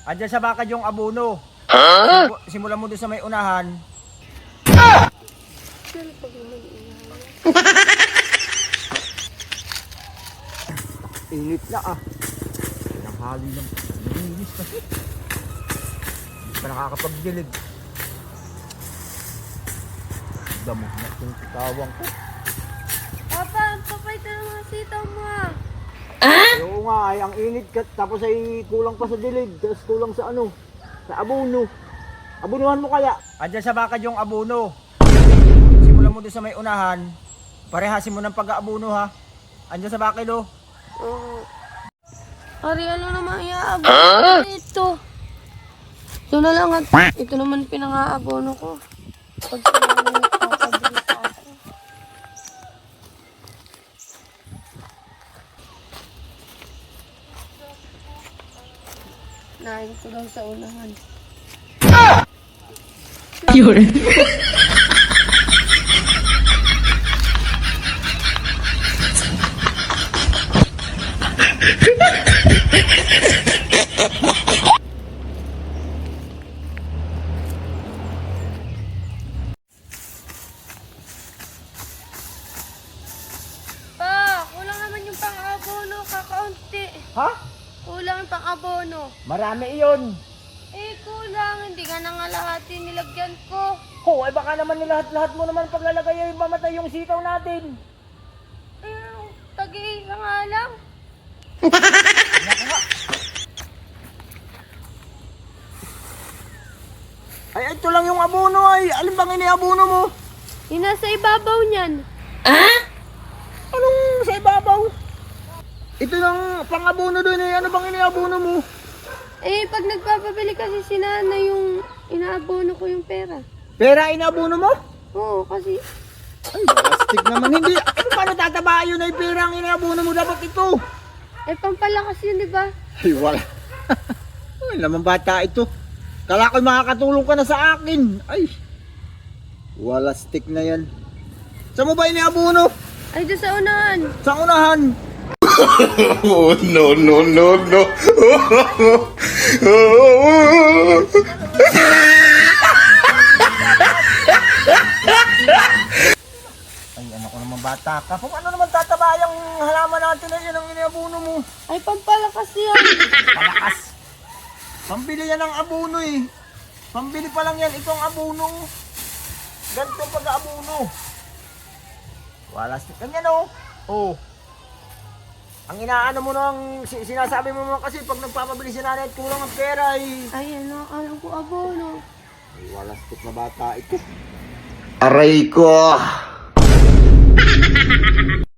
Andiyan sa bakad yung abono. Simulan mo doon sa may unahan. Init na ah. Nanghali lang. Nanginis kasi. Hindi pa nakakapagdilig. Damo na itong tawang ko. Papa, papay ka ng sitaw mo ah. Oo nga ay ang init tapos ay kulang pa sa dilig. Tapos kulang sa ano. Sa abono. Abunuhan mo kaya? Andiyan sa bakad yung abono. Simulan mo doon sa may unahan. Parehasin mo ng pag-aabono ha. Andiyan sa bakid oh. Oo. Ari, ano naman iaabono ito? Ito na lang at ito naman pinang-aabono ko. Pag sinabi nagpapabili sa akin. Nahin ko daw sa unahan. Yun. Pa, kulang naman yung pang-abono, kakaunti. Ha? Kulang yung pang-abono. Marami iyon. Eh, kulang. Hindi ka na nga lahat nilagyan ko. Oh, ay baka naman lahat mo naman paglalagay ay mamatay yung sitaw natin. Eh, tag-iisa nga lang. Ay, ito lang yung abono ay. Alin bang iniabono mo? Yung nasa ibabaw niyan. Anong sa ibabaw? Ito lang pang-abono doon eh. Ano bang iniabono mo? Eh, pag nagpapabili kasi si nanay yung inaabono ko yung pera. Pera inabono mo? Oo, kasi Ay, plastic naman. Hindi. Ano paano tataba yun ay pera ang inabono mo? Dapat ito. pampalakas yun, di ba? Ay, wala. Ay, naman bata ito. Kala ko'y makakatulong ka na sa akin. Ay, wala stick na yan. Saan mo ba iniabono? Ay, doon sa unahan. Sa unahan. Oh, no, no, no, no. Ay, ano ko naman bata ka. Kung ano naman tataba yung halaman natin na yun ang iniabono mo. Ay, pampalakas yan. Palakas. Pambili yan ng abono eh. Pambili pa lang yan. Ito ang abono. Ganito pag-abono. Wala stick. Ganyan oh. Oh. Ang inaano mo nang sinasabi mo naman kasi pag nagpapabili si nanay at kulang ang pera eh. Ay, ano, alam ko abono. Ay, wala stick na bata ito. Aray ko.